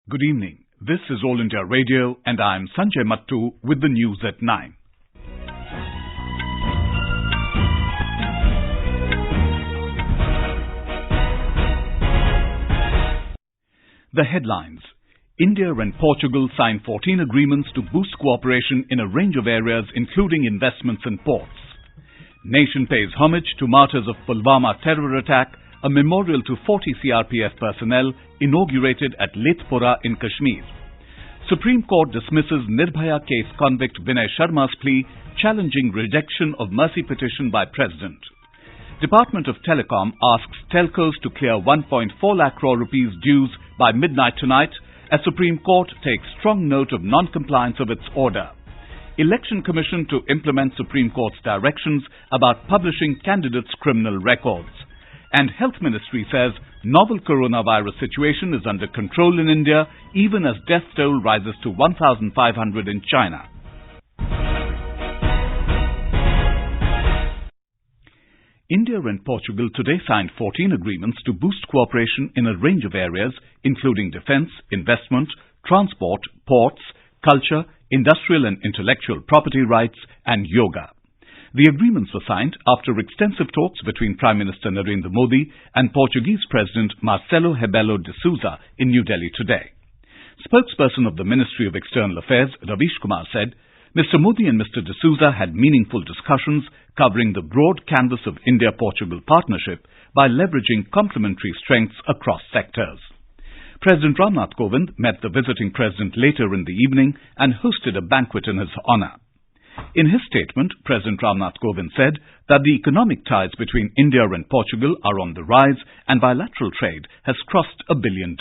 Good evening. This is All India Radio and I am Sanjay Mattu with the news at 9. The headlines. India and Portugal sign 14 agreements to boost cooperation in a range of areas including investments and ports. Nation pays homage to martyrs of Pulwama terror attack. A memorial to 40 CRPF personnel inaugurated at Lethpora in Kashmir. Supreme Court dismisses Nirbhaya case convict Vinay Sharma's plea challenging rejection of mercy petition by President. Department of Telecom asks telcos to clear 1.4 lakh crore rupees dues by midnight tonight as Supreme Court takes strong note of non-compliance of its order. Election Commission to implement Supreme Court's directions about publishing candidates' criminal records. And Health Ministry says novel coronavirus situation is under control in India even as death toll rises to 1,500 in China. India and Portugal today signed 14 agreements to boost cooperation in a range of areas including defence, investment, transport, ports, culture, industrial and intellectual property rights and yoga. The agreements were signed after extensive talks between Prime Minister Narendra Modi and Portuguese President Marcelo Rebelo de Sousa in New Delhi today. Spokesperson of the Ministry of External Affairs, Ravish Kumar, said, Mr. Modi and Mr. de Sousa had meaningful discussions covering the broad canvas of India-Portugal partnership by leveraging complementary strengths across sectors. President Ramnath Kovind met the visiting president later in the evening and hosted a banquet in his honour. In his statement, President Ramnath Kovind said that the economic ties between India and Portugal are on the rise and bilateral trade has crossed $1 billion.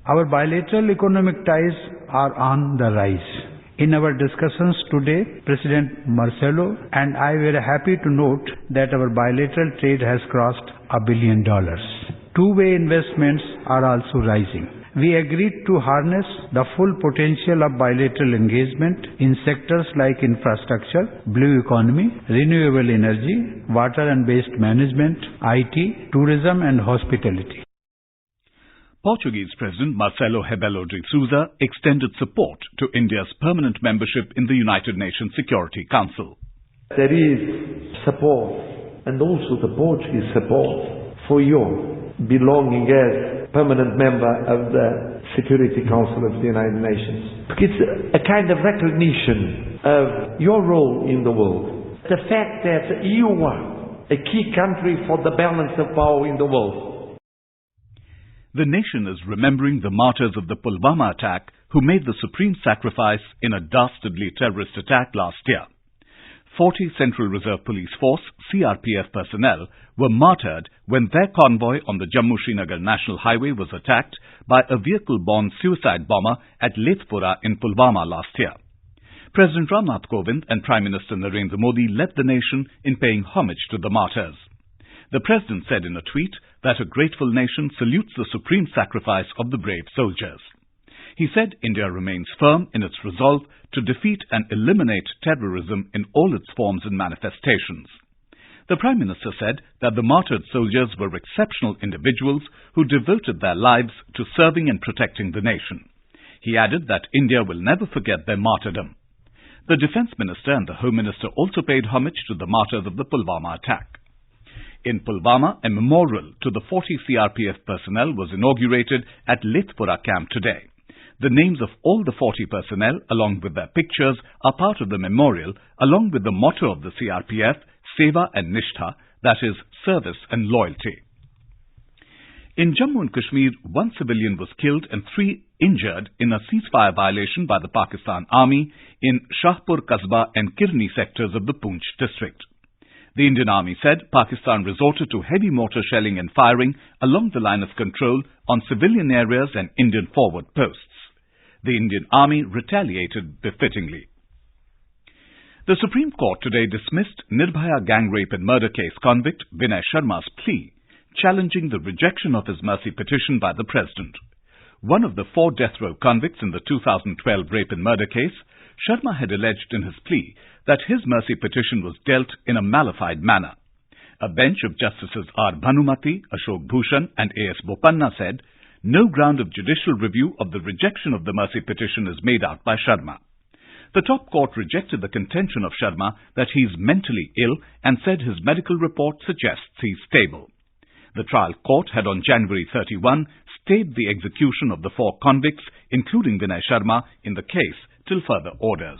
Our bilateral economic ties are on the rise. In our discussions today, President Marcelo and I were happy to note that our bilateral trade has crossed $1 billion. Two-way investments are also rising. We agreed to harness the full potential of bilateral engagement in sectors like infrastructure, blue economy, renewable energy, water and waste management, IT, tourism and hospitality. Portuguese President Marcelo Rebelo de Sousa extended support to India's permanent membership in the United Nations Security Council. There is support and also the Portuguese support for your belonging as permanent member of the Security Council of the United Nations. It's a kind of recognition of your role in the world. The fact that you are a key country for the balance of power in the world. The nation is remembering the martyrs of the Pulwama attack who made the supreme sacrifice in a dastardly terrorist attack last year. 40 Central Reserve Police Force CRPF personnel were martyred when their convoy on the Jammu-Srinagar National Highway was attacked by a vehicle-borne suicide bomber at Lethpora in Pulwama last year. President Ramnath Kovind and Prime Minister Narendra Modi led the nation in paying homage to the martyrs. The President said in a tweet that a grateful nation salutes the supreme sacrifice of the brave soldiers. He said India remains firm in its resolve to defeat and eliminate terrorism in all its forms and manifestations. The Prime Minister said that the martyred soldiers were exceptional individuals who devoted their lives to serving and protecting the nation. He added that India will never forget their martyrdom. The Defence Minister and the Home Minister also paid homage to the martyrs of the Pulwama attack. In Pulwama, a memorial to the 40 CRPF personnel was inaugurated at Lethpora camp today. The names of all the 40 personnel, along with their pictures, are part of the memorial, along with the motto of the CRPF, Seva and Nishtha, that is, service and loyalty. In Jammu and Kashmir, one civilian was killed and 3 injured in a ceasefire violation by the Pakistan Army in Shahpur Kasbah and Kirni sectors of the Poonch district. The Indian Army said Pakistan resorted to heavy mortar shelling and firing along the line of control on civilian areas and Indian forward posts. The Indian Army retaliated befittingly. The Supreme Court today dismissed Nirbhaya gang rape and murder case convict Vinay Sharma's plea, challenging the rejection of his mercy petition by the President. One of the 4 death row convicts in the 2012 rape and murder case, Sharma had alleged in his plea that his mercy petition was dealt in a malafide manner. A bench of Justices R. Bhanumati, Ashok Bhushan and A.S. Bopanna said, no ground of judicial review of the rejection of the mercy petition is made out by Sharma. The top court rejected the contention of Sharma that he is mentally ill and said his medical report suggests he is stable. The trial court had on January 31 stayed the execution of the 4 convicts, including Vinay Sharma, in the case till further orders.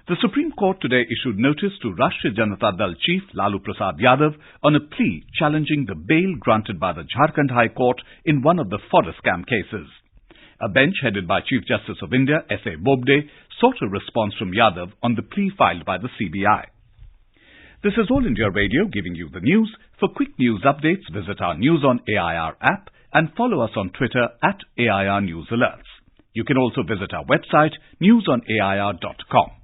The Supreme Court today issued notice to Rashtriya Janata Dal chief Lalu Prasad Yadav on a plea challenging the bail granted by the Jharkhand High Court in one of the forest scam cases. A bench headed by Chief Justice of India, S.A. Bobde, sought a response from Yadav on the plea filed by the CBI. This is All India Radio giving you the news. For quick news updates, visit our News on AIR app and follow us on Twitter at AIR News Alerts. You can also visit our website, newsonair.com.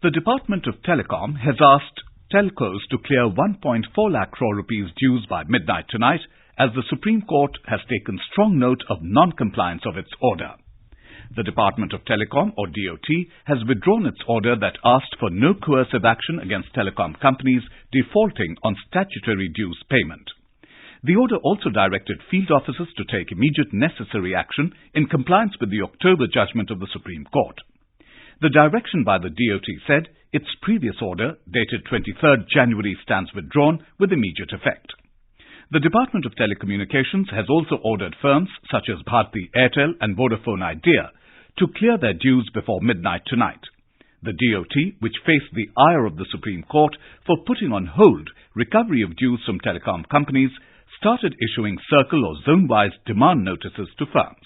The Department of Telecom has asked telcos to clear 1.4 lakh crore rupees dues by midnight tonight, as the Supreme Court has taken strong note of non-compliance of its order. The Department of Telecom, or DOT, has withdrawn its order that asked for no coercive action against telecom companies defaulting on statutory dues payment. The order also directed field officers to take immediate necessary action in compliance with the October judgment of the Supreme Court. The direction by the DOT said its previous order, dated 23rd January, stands withdrawn with immediate effect. The Department of Telecommunications has also ordered firms such as Bharti Airtel and Vodafone Idea to clear their dues before midnight tonight. The DOT, which faced the ire of the Supreme Court for putting on hold recovery of dues from telecom companies, started issuing circle or zone-wise demand notices to firms.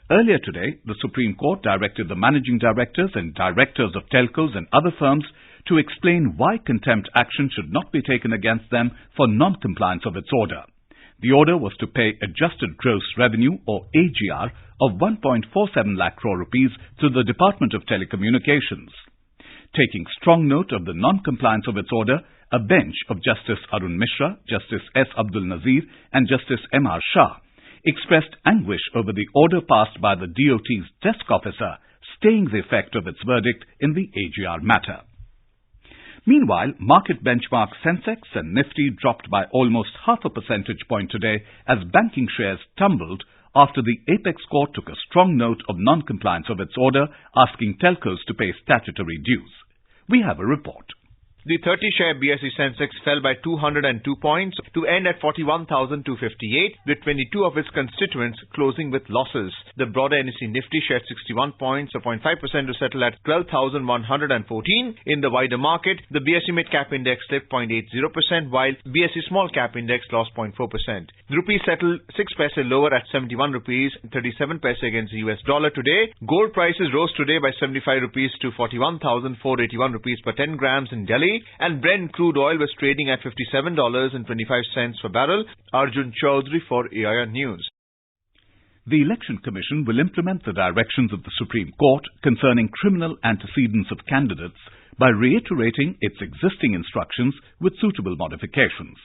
Earlier today, the Supreme Court directed the managing directors and directors of telcos and other firms to explain why contempt action should not be taken against them for non-compliance of its order. The order was to pay adjusted gross revenue, or AGR, of 1.47 lakh crore rupees to the Department of Telecommunications. Taking strong note of the non-compliance of its order, a bench of Justice Arun Mishra, Justice S. Abdul Nazir and Justice M.R. Shah expressed anguish over the order passed by the DOT's desk officer, staying the effect of its verdict in the AGR matter. Meanwhile, market benchmark Sensex and Nifty dropped by almost half a percentage point today as banking shares tumbled after the Apex Court took a strong note of non-compliance of its order, asking telcos to pay statutory dues. We have a report. The 30-share BSE Sensex fell by 202 points to end at 41,258, with 22 of its constituents closing with losses. The broader NSE Nifty shared 61 points, or 0.5% to settle at 12,114. In the wider market, the BSE Mid-Cap Index slipped 0.80%, while BSE Small Cap Index lost 0.4%. The rupee settled 6 paise lower at 71 rupees 37 paise against the US dollar today. Gold prices rose today by 75 rupees to 41,481 rupees per 10 grams in Delhi. And Brent crude oil was trading at $57.25 per barrel. Arjun Chaudhary for AIR News. The Election Commission will implement the directions of the Supreme Court concerning criminal antecedents of candidates by reiterating its existing instructions with suitable modifications.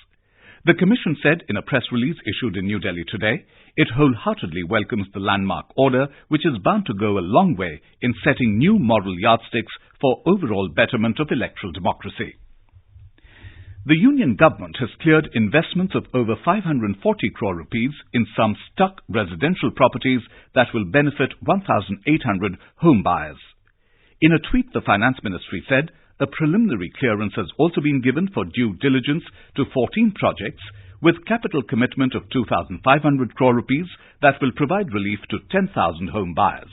The Commission said in a press release issued in New Delhi today, it wholeheartedly welcomes the landmark order, which is bound to go a long way in setting new moral yardsticks for overall betterment of electoral democracy. The Union Government has cleared investments of over 540 crore rupees in some stuck residential properties that will benefit 1,800 home buyers. In a tweet, the Finance Ministry said, a preliminary clearance has also been given for due diligence to 14 projects with capital commitment of 2,500 crore rupees that will provide relief to 10,000 home buyers.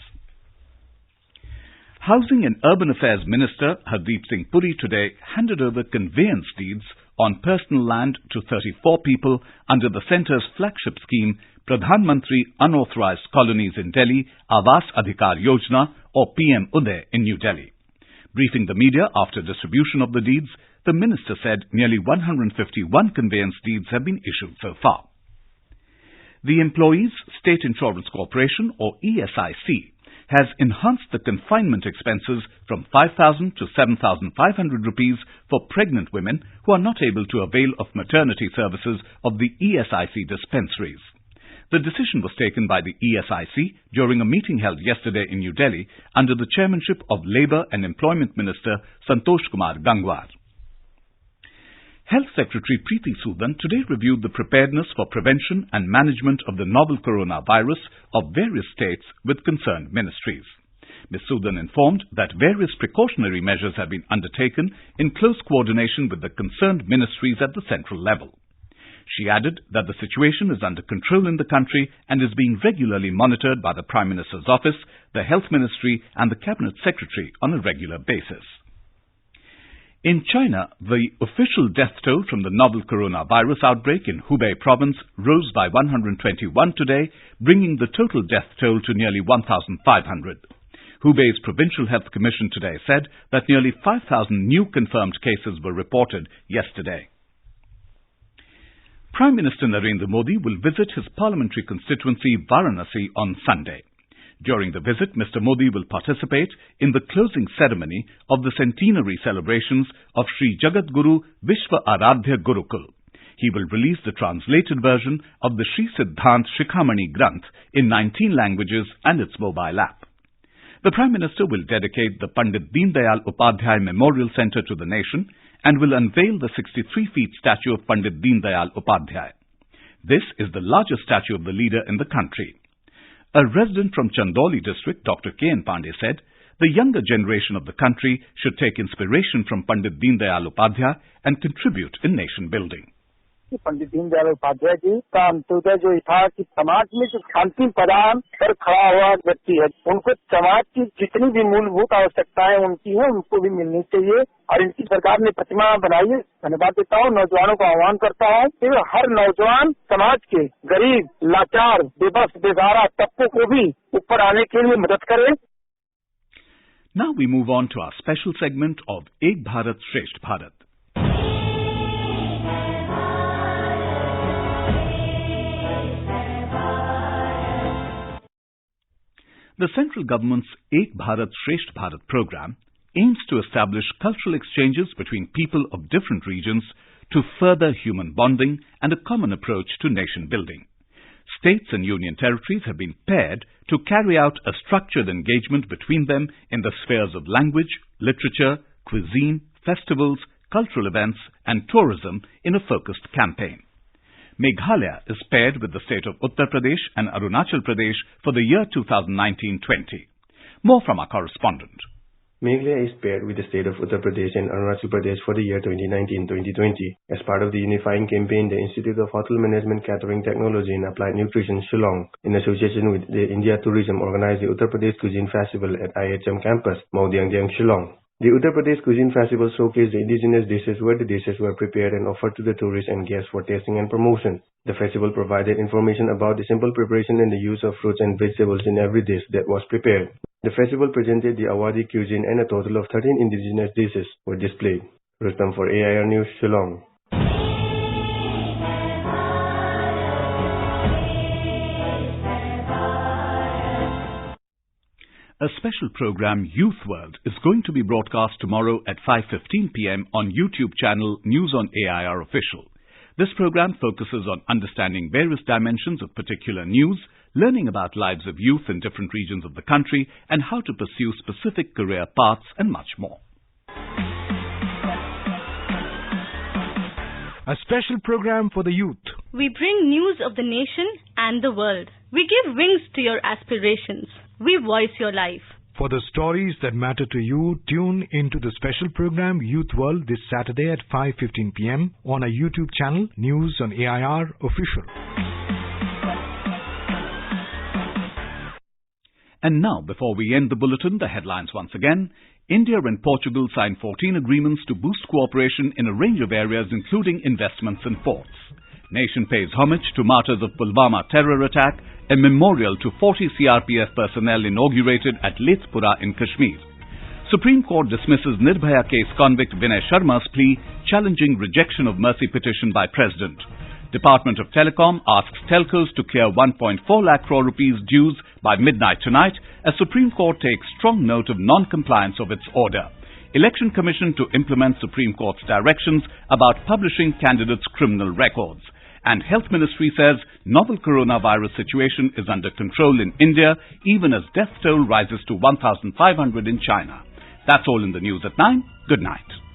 Housing and Urban Affairs Minister Hardeep Singh Puri today handed over conveyance deeds on personal land to 34 people under the centre's flagship scheme, Pradhan Mantri Unauthorized Colonies in Delhi, Awas Adhikar Yojana, or PM Uday in New Delhi. Briefing the media after distribution of the deeds, the minister said nearly 151 conveyance deeds have been issued so far. The Employees State Insurance Corporation, or ESIC, has enhanced the confinement expenses from 5,000 to 7,500 rupees for pregnant women who are not able to avail of maternity services of the ESIC dispensaries. The decision was taken by the ESIC during a meeting held yesterday in New Delhi under the chairmanship of Labour and Employment Minister Santosh Kumar Gangwar. Health Secretary Preeti Sudan today reviewed the preparedness for prevention and management of the novel coronavirus of various states with concerned ministries. Ms. Sudan informed that various precautionary measures have been undertaken in close coordination with the concerned ministries at the central level. She added that the situation is under control in the country and is being regularly monitored by the Prime Minister's office, the Health Ministry and the Cabinet Secretary on a regular basis. In China, the official death toll from the novel coronavirus outbreak in Hubei province rose by 121 today, bringing the total death toll to nearly 1,500. Hubei's Provincial Health Commission today said that nearly 5,000 new confirmed cases were reported yesterday. Prime Minister Narendra Modi will visit his parliamentary constituency Varanasi on Sunday. During the visit, Mr. Modi will participate in the closing ceremony of the centenary celebrations of Sri Jagadguru Vishwa Aradhya Gurukul. He will release the translated version of the Sri Siddhant Shikhamani Granth in 19 languages and its mobile app. The Prime Minister will dedicate the Pandit Deen Dayal Upadhyay Memorial Centre to the nation and will unveil the 63-feet statue of Pandit Deen Dayal Upadhyay. This is the largest statue of the leader in the country. A resident from Chandauli district, Dr. K.N. Pandey, said, the younger generation of the country should take inspiration from Pandit Deen Dayal Upadhyay and contribute in nation building. Pandit Deendayal Upadhyay ji का अंत्योदय जो था कि समाज में जो शांति प्रदान पर खड़ा हुआ व्यक्ति है, उनको समाज की जितनी भी मूलभूत आवश्यकताएं उनकी है उनको भी मिलनी चाहिए और इनकी सरकार ने प्रतिमा बनाई है। धन्यवाद देता हूँ, नौजवानों को आह्वान करता हूँ कि हर नौजवान समाज के गरीब, लाचार, बेबस, बेसहारा तबकों को भी ऊपर आने के लिए मदद करे। Now we move on to our special segment of Ek Bharat Shresth Bharat. The central government's Ek Bharat Shresth Bharat program aims to establish cultural exchanges between people of different regions to further human bonding and a common approach to nation building. States and union territories have been paired to carry out a structured engagement between them in the spheres of language, literature, cuisine, festivals, cultural events and tourism in a focused campaign. Meghalaya is paired with the state of Uttar Pradesh and Arunachal Pradesh for the year 2019-20. More from our correspondent. Meghalaya is paired with the state of Uttar Pradesh and Arunachal Pradesh for the year 2019-2020. As part of the unifying campaign, the Institute of Hotel Management, Catering Technology and Applied Nutrition, Shillong, in association with the India Tourism, organized the Uttar Pradesh Cuisine Festival at IHM campus, Maudiangdiang, Shillong. The Uttar Pradesh Cuisine Festival showcased the indigenous dishes where the dishes were prepared and offered to the tourists and guests for tasting and promotion. The festival provided information about the simple preparation and the use of fruits and vegetables in every dish that was prepared. The festival presented the Awadhi cuisine and a total of 13 indigenous dishes were displayed. Rustam for AIR News, Shillong. A special program, Youth World, is going to be broadcast tomorrow at 5:15 p.m. on YouTube channel News on AIR Official. This program focuses on understanding various dimensions of particular news, learning about lives of youth in different regions of the country, and how to pursue specific career paths and much more. A special program for the youth. We bring news of the nation and the world. We give wings to your aspirations. We voice your life. For the stories that matter to you, tune into the special program Youth World this Saturday at 5:15 p.m. on our YouTube channel News on AIR Official. And now, before we end the bulletin, the headlines once again. India and Portugal signed 14 agreements to boost cooperation in a range of areas including investments and ports. Nation pays homage to martyrs of Pulwama terror attack. A memorial to 40 CRPF personnel inaugurated at Lethpora in Kashmir. Supreme Court dismisses Nirbhaya case convict Vinay Sharma's plea challenging rejection of mercy petition by President. Department of Telecom asks telcos to clear 1.4 lakh crore rupees dues by midnight tonight as Supreme Court takes strong note of non-compliance of its order. Election Commission to implement Supreme Court's directions about publishing candidates' criminal records. And Health Ministry says novel coronavirus situation is under control in India, even as death toll rises to 1,500 in China. That's all in the news at 9. Good night.